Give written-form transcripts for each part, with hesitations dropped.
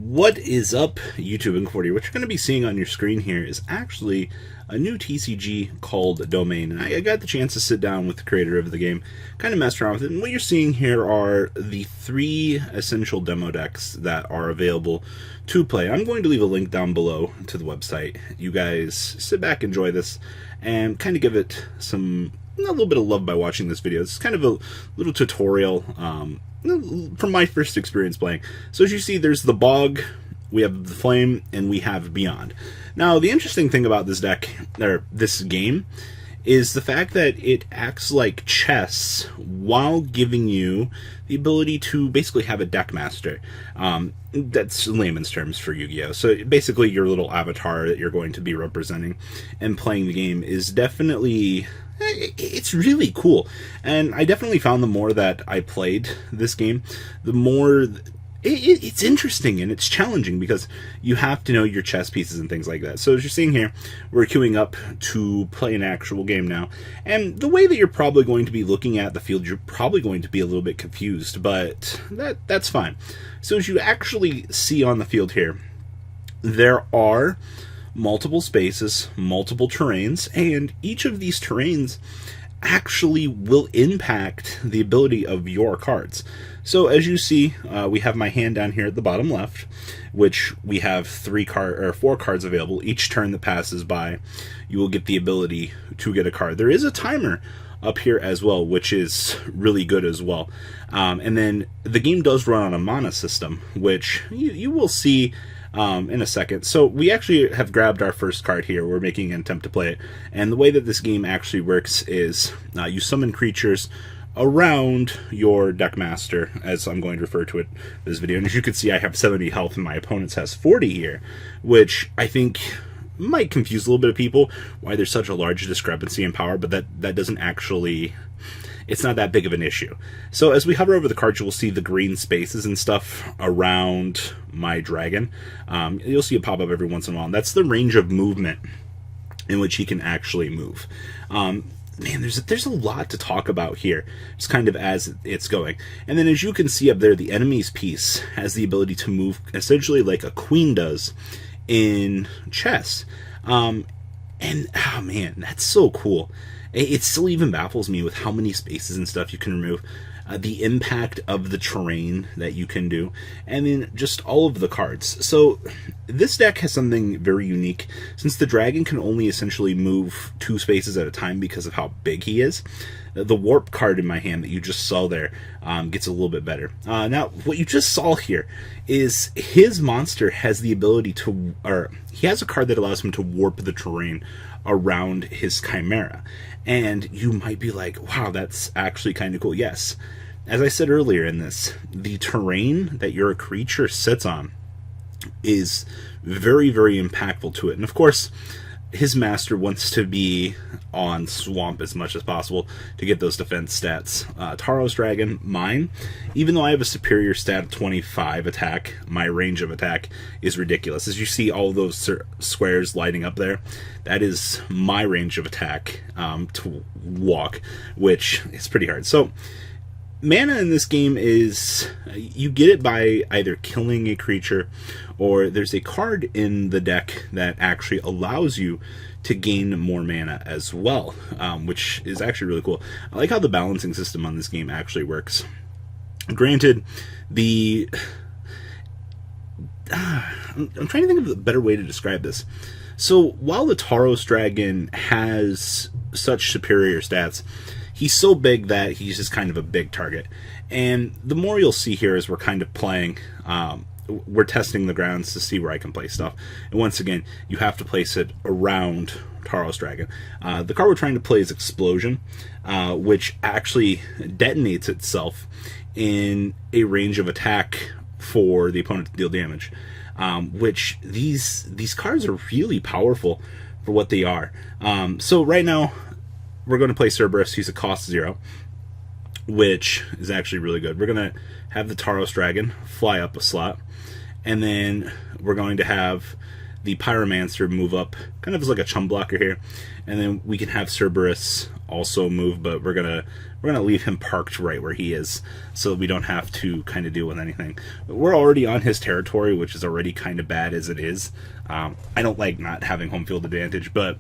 What is up, YouTube and Cordy? What you're going to be seeing on your screen here is actually a new TCG called Domain. And I got the chance to sit down with the creator of the game, kind of mess around with it. And what you're seeing here are the 3 essential demo decks that are available to play. I'm going to leave a link down below to the website. You guys sit back, enjoy this, and kind of give it a little bit of love by watching this video. It's kind of a little tutorial from my first experience playing. So as you see, there's the Bog, we have the Flame, and we have Beyond. Now, the interesting thing about this deck, or this game, is the fact that it acts like chess while giving you the ability to basically have a deck master. That's layman's terms for Yu-Gi-Oh! So basically your little avatar that you're going to be representing and playing the game is definitely... it's really cool, and I definitely found the more that I played this game, the more it's interesting and it's challenging because you have to know your chess pieces and things like that. So as you're seeing here, we're queuing up to play an actual game now, and the way that you're probably going to be looking at the field, you're probably going to be a little bit confused, but that's fine. So as you actually see on the field here, there are multiple spaces, multiple terrains, and each of these terrains actually will impact the ability of your cards. So as you see, we have my hand down here at the bottom left, which we have 4 cards available. Each turn that passes by, you will get the ability to get a card. There is a timer up here as well, which is really good as well. And then the game does run on a mana system, which you will see in a second. So we actually have grabbed our first card here. We're making an attempt to play it. And the way that this game actually works is you summon creatures around your deck master, as I'm going to refer to it in this video. And as you can see, I have 70 health and my opponent has 40 here, which I think might confuse a little bit of people why there's such a large discrepancy in power, but that doesn't actually... it's not that big of an issue. So as we hover over the cards, you will see the green spaces and stuff around my dragon. You'll see it pop up every once in a while. And that's the range of movement in which he can actually move. Man, there's a lot to talk about here, just kind of as it's going. And then as you can see up there, the enemy's piece has the ability to move essentially like a queen does in chess. And, oh man, that's so cool. It still even baffles me with how many spaces and stuff you can remove, the impact of the terrain that you can do, and then just all of the cards. So this deck has something very unique. Since the dragon can only essentially move 2 spaces at a time because of how big he is, the warp card in my hand that you just saw there gets a little bit better. Now, what you just saw here is his monster has the ability to, or he has a card that allows him to warp the terrain around his chimera. And you might be like, wow, that's actually kind of cool. Yes, as I said earlier in this, the terrain that your creature sits on is very, very impactful to it. And of course, his master wants to be on swamp as much as possible to get those defense stats. Taros Dragon, mine, even though I have a superior stat of 25 attack, my range of attack is ridiculous. As you see all those squares lighting up there, that is my range of attack to walk, which is pretty hard. So mana in this game is, you get it by either killing a creature, or there's a card in the deck that actually allows you to gain more mana as well, which is actually really cool. I like how the balancing system on this game actually works. Granted, I'm trying to think of a better way to describe this. So while the Taros Dragon has such superior stats, he's so big that he's just kind of a big target. And the more you'll see here as we're kind of playing, we're testing the grounds to see where I can place stuff. And once again, you have to place it around Taros Dragon. The card we're trying to play is Explosion, which actually detonates itself in a range of attack for the opponent to deal damage. Which these cards are really powerful for what they are. So right now, we're going to play Cerberus. He's a cost 0, which is actually really good. We're going to have the Taros Dragon fly up a slot, and then we're going to have the Pyromancer move up, kind of as like a chum blocker here, and then we can have Cerberus also move, but we're gonna leave him parked right where he is, so we don't have to kind of deal with anything. We're already on his territory, which is already kind of bad as it is. I don't like not having home field advantage, but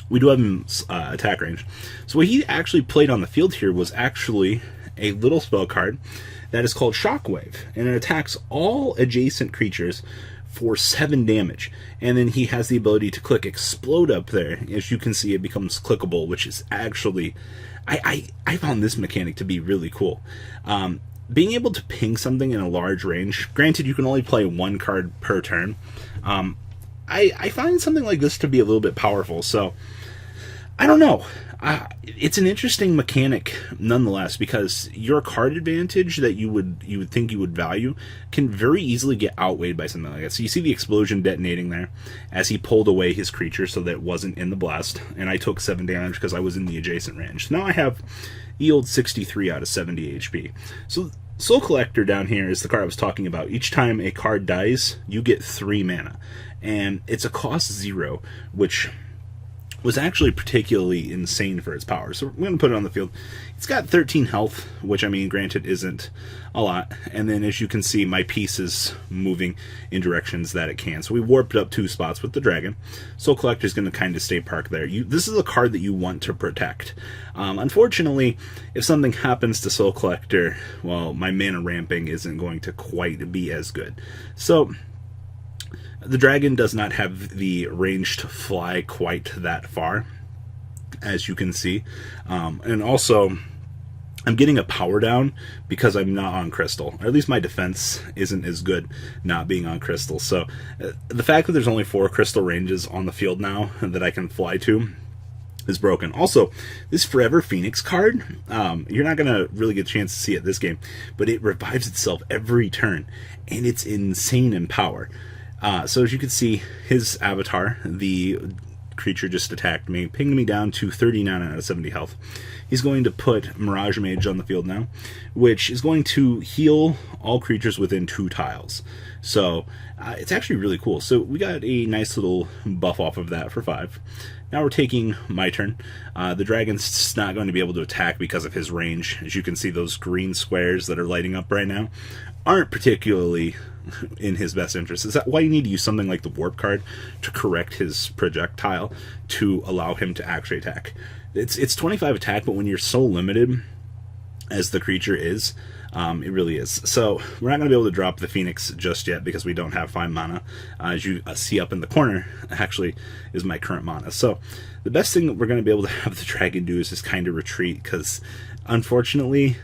we do have him attack range. So what he actually played on the field here was actually a little spell card that is called Shockwave, and it attacks all adjacent creatures for 7 damage. And then he has the ability to click Explode up there. As you can see, it becomes clickable, which is actually... I found this mechanic to be really cool. Being able to ping something in a large range, granted you can only play 1 card per turn, I find something like this to be a little bit powerful, so I don't know. It's an interesting mechanic nonetheless, because your card advantage that you would think you would value can very easily get outweighed by something like that. So you see the explosion detonating there as he pulled away his creature so that it wasn't in the blast, and I took 7 damage because I was in the adjacent range. Now I have yield 63 out of 70 HP. So Soul Collector down here is the card I was talking about. Each time a card dies, you get 3 mana, and it's a cost 0, which was actually particularly insane for its power. So we're going to put it on the field. It's got 13 health, which, I mean, granted isn't a lot. And then as you can see, my piece is moving in directions that it can. So we warped up 2 spots with the dragon. Soul Collector is going to kind of stay parked there. This is a card that you want to protect. Unfortunately, if something happens to Soul Collector, well, my mana ramping isn't going to quite be as good. So the dragon does not have the range to fly quite that far, as you can see. And also, I'm getting a power down because I'm not on crystal. Or at least my defense isn't as good not being on crystal. So the fact that there's only 4 crystal ranges on the field now that I can fly to is broken. Also, this Forever Phoenix card, you're not going to really get a chance to see it this game, but it revives itself every turn, and it's insane in power. So as you can see, his avatar, the creature just attacked me, pinged me down to 39 out of 70 health. He's going to put Mirage Mage on the field now, which is going to heal all creatures within 2 tiles. So it's actually really cool. So we got a nice little buff off of that for 5. Now we're taking my turn. The dragon's not going to be able to attack because of his range. As you can see, those green squares that are lighting up right now aren't particularly in his best interest. Is that why you need to use something like the warp card to correct his projectile to allow him to actually attack? It's 25 attack, but when you're so limited as the creature is, it really is. So we're not going to be able to drop the Phoenix just yet because we don't have 5 mana. As you see up in the corner, actually, is my current mana. So the best thing that we're going to be able to have the dragon do is just kind of retreat, because unfortunately,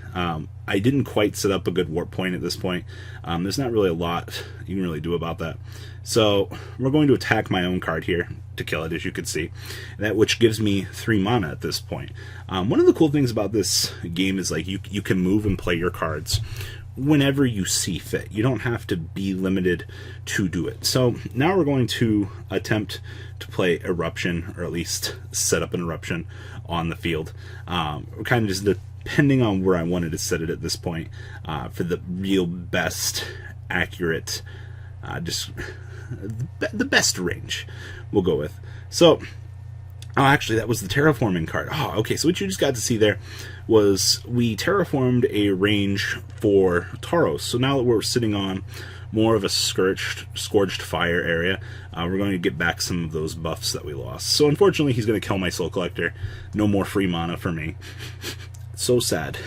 I didn't quite set up a good warp point at this point. There's not really a lot you can really do about that. So we're going to attack my own card here to kill it, as you can see, which gives me 3 mana at this point. One of the cool things about this game is like you can move and play your cards whenever you see fit. You don't have to be limited to do it. So now we're going to attempt to play Eruption, or at least set up an Eruption on the field. We're kind of just depending on where I wanted to set it at this point for the real best accurate, just the best range we'll go with. So, oh, actually, that was the terraforming card. Oh, okay, so what you just got to see there was we terraformed a range for Tauros. So now that we're sitting on more of a scorched fire area, we're going to get back some of those buffs that we lost. So unfortunately, he's going to kill my Soul Collector. No more free mana for me. So sad.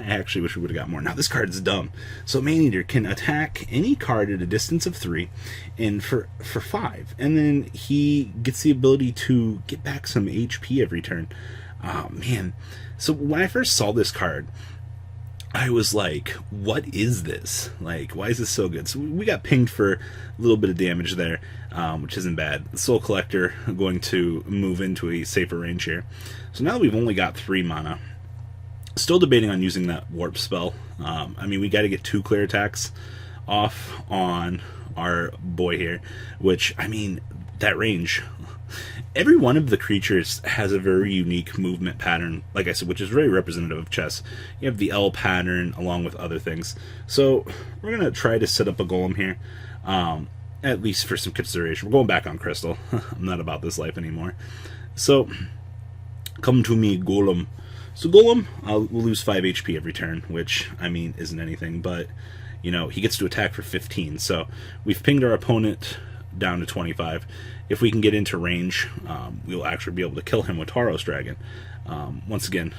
I actually wish we would have got more. Now this card is dumb. So Maneater can attack any card at a distance of 3 and for 5. And then he gets the ability to get back some HP every turn. Oh man. So when I first saw this card, I was like, what is this? Like, why is this so good? So we got pinged for a little bit of damage there, which isn't bad. The Soul Collector going to move into a safer range here. So now that we've only got 3 mana, still debating on using that warp spell. I mean, we got to get 2 clear attacks off on our boy here, which, I mean, that range. Every one of the creatures has a very unique movement pattern, like I said, which is very representative of chess. You have the L pattern along with other things. So we're going to try to set up a golem here. at least for some consideration. We're going back on Crystal. I'm not about this life anymore. So, come to me, Golem. So Golem will lose 5 HP every turn, which, I mean, isn't anything, but, you know, he gets to attack for 15. So we've pinged our opponent down to 25. If we can get into range, we'll actually be able to kill him with Tauros Dragon. Once again,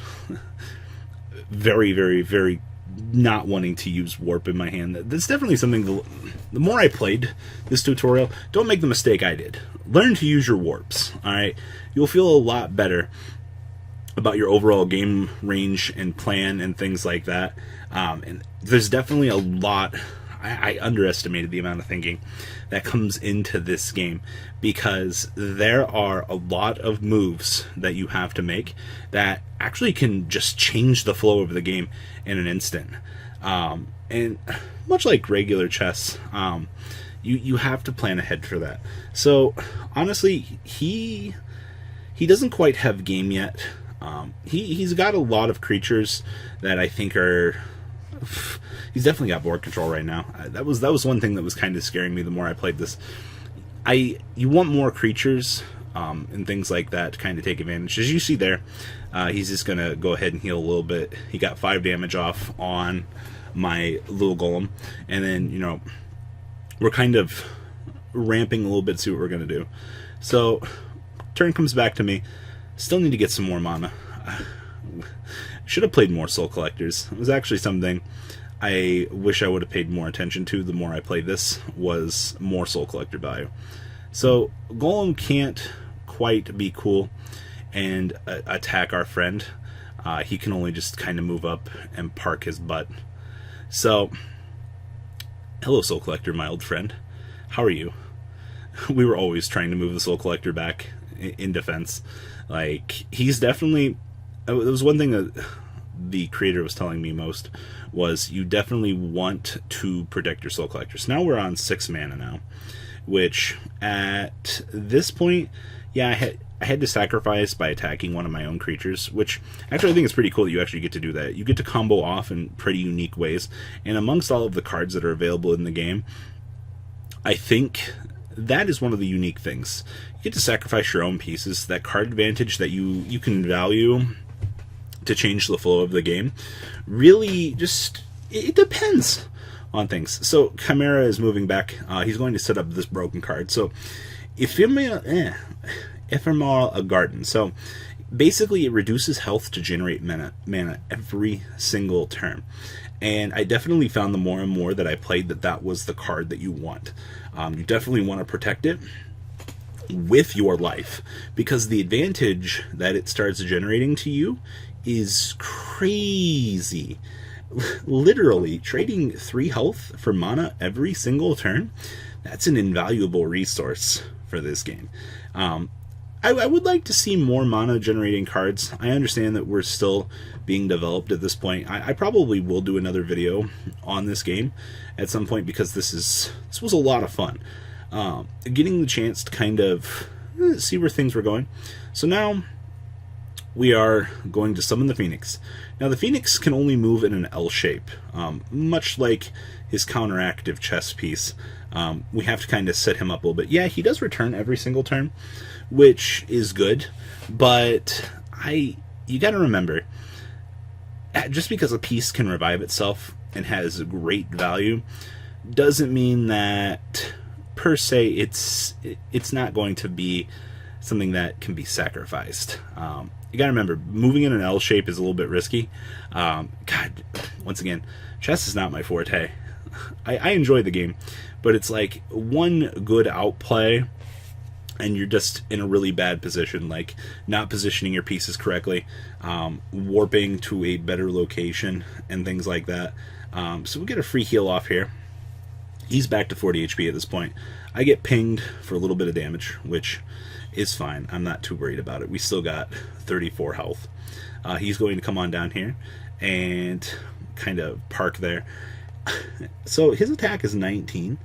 very, very, very not wanting to use Warp in my hand. That's definitely something, the more I played this tutorial, don't make the mistake I did. Learn to use your Warps, alright? You'll feel a lot better about your overall game range and plan and things like that. And there's definitely a lot, I underestimated the amount of thinking that comes into this game, because there are a lot of moves that you have to make that actually can just change the flow of the game in an instant. And much like regular chess, you have to plan ahead for that. So honestly, he doesn't quite have game yet. He's got a lot of creatures that I think are... He's definitely got board control right now. That was one thing that was kind of scaring me the more I played this. You want more creatures and things like that to kind of take advantage. As you see there, he's just going to go ahead and heal a little bit. He got 5 damage off on my little golem. And then, you know, we're kind of ramping a little bit to see what we're going to do. So, turn comes back to me. Still need to get some more mana. Should have played more Soul Collectors. It was actually something I wish I would have paid more attention to the more I played this, was more Soul Collector value. So Golem can't quite be cool and attack our friend. He can only just kind of move up and park his butt. So, hello Soul Collector, my old friend. How are you? We were always trying to move the Soul Collector back in defense. Like, he's definitely... There was one thing that the creator was telling me most, was you definitely want to protect your Soul Collectors. Now we're on 6 mana now, which at this point, yeah, I had to sacrifice by attacking one of my own creatures, which actually I think is pretty cool that you actually get to do that. You get to combo off in pretty unique ways, and amongst all of the cards that are available in the game, I think that is one of the unique things. You get to sacrifice your own pieces, that card advantage that you can value to change the flow of the game. Really, just, it depends on things. So Chimera is moving back. He's going to set up this broken card. So Ephemeral a Garden. So basically it reduces health to generate mana every single turn. And I definitely found the more and more that I played that was the card that you want. You definitely want to protect it with your life, because the advantage that it starts generating to you is crazy. Literally, trading 3 health for mana every single turn, that's an invaluable resource for this game. I would like to see more mana generating cards. I understand that we're still being developed at this point. I probably will do another video on this game at some point, because this was a lot of fun. Getting the chance to kind of see where things were going. So now we are going to summon the Phoenix. Now the Phoenix can only move in an L shape, much like his counteractive chess piece. We have to kind of set him up a little bit. Yeah, he does return every single turn, which is good, but you got to remember, just because a piece can revive itself and has great value, doesn't mean that per se it's not going to be something that can be sacrificed. You gotta remember, moving in an L shape is a little bit risky. God, once again, chess is not my forte. I enjoy the game, but it's like one good outplay and you're just in a really bad position, like not positioning your pieces correctly, warping to a better location, and things like that. So we get a free heal off here. He's back to 40 HP at this point. I get pinged for a little bit of damage, which is fine. I'm not too worried about it. We still got 34 health. He's going to come on down here and kind of park there. So his attack is 19,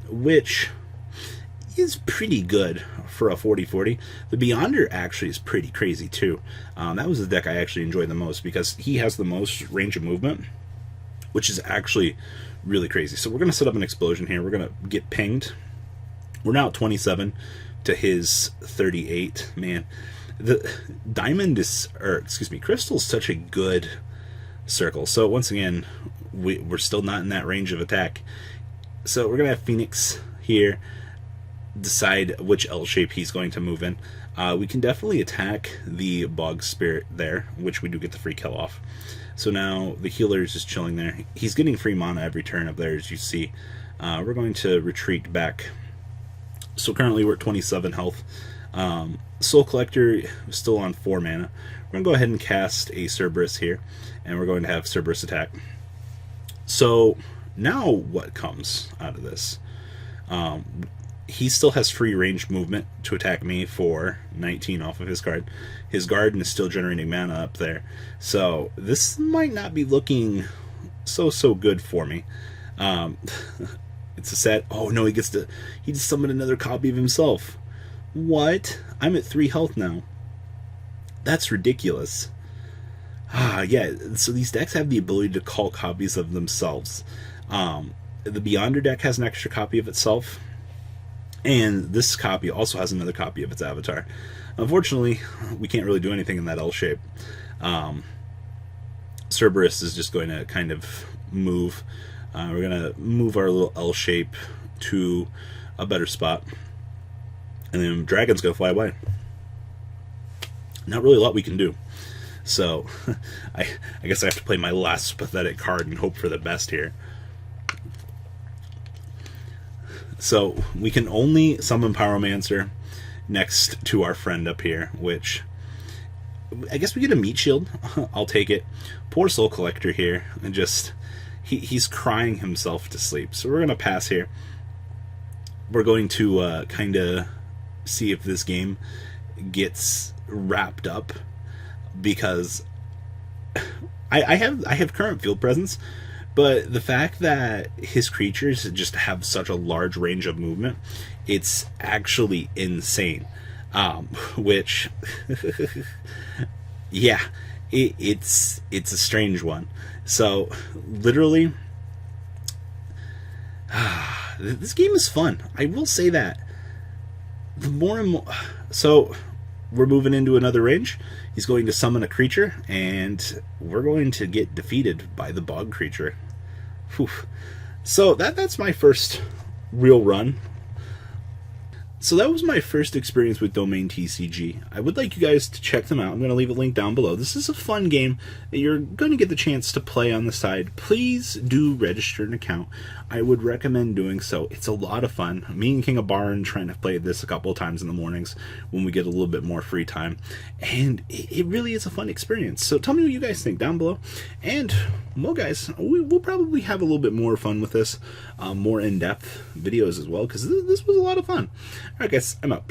which is pretty good for a 40-40. The Beyonder actually is pretty crazy too. That was the deck I actually enjoyed the most, because he has the most range of movement, which is actually really crazy. So we're going to set up an explosion here. We're going to get pinged. We're now at 27 to his 38. Man, the diamond is, or excuse me, crystal is such a good circle. So once again, we're still not in that range of attack. So we're going to have Phoenix here decide which L shape he's going to move in. We can definitely attack the Bog Spirit there, which we do get the free kill off. So now the healer is just chilling there. He's getting free mana every turn up there, as you see. We're going to retreat back. So currently we're at 27 health. Soul Collector is still on 4 mana. We're going to go ahead and cast a Cerberus here, and we're going to have Cerberus attack. So now what comes out of this? He still has free range movement to attack me for 19 off of his card. His garden is still generating mana up there. So this might not be looking so good for me. It's a sad... Oh no, he just summoned another copy of himself. What? I'm at 3 health now. That's ridiculous. Yeah, so these decks have the ability to call copies of themselves. The Beyonder deck has an extra copy of itself, and this copy also has another copy of its avatar. Unfortunately, we can't really do anything in that L shape. Cerberus is just going to kind of move. We're going to move our little L shape to a better spot, and then Dragon's going to fly away. Not really a lot we can do. So, I guess I have to play my last pathetic card and hope for the best here. So, we can only summon Pyromancer next to our friend up here, which... I guess we get a Meat Shield. I'll take it. Poor Soul Collector here. And just... He's crying himself to sleep. So we're going to pass here. We're going to kind of see if this game gets wrapped up, because I have current field presence, but the fact that his creatures just have such a large range of movement, it's actually insane. Which yeah, it's a strange one. So literally, this game is fun. I will say that. The more and more, so we're moving into another range. He's going to summon a creature, and we're going to get defeated by the bog creature. Whew. So that's my first real run. So that was my first experience with Domain TCG. I would like you guys to check them out. I'm going to leave a link down below. This is a fun game that you're going to get the chance to play on the side. Please do register an account. I would recommend doing so. It's a lot of fun. Me and King of Barn trying to play this a couple of times in the mornings when we get a little bit more free time. And it really is a fun experience. So tell me what you guys think down below. And, well guys, we'll probably have a little bit more fun with this. More in-depth videos as well, because this was a lot of fun. Alright guys, I'm out.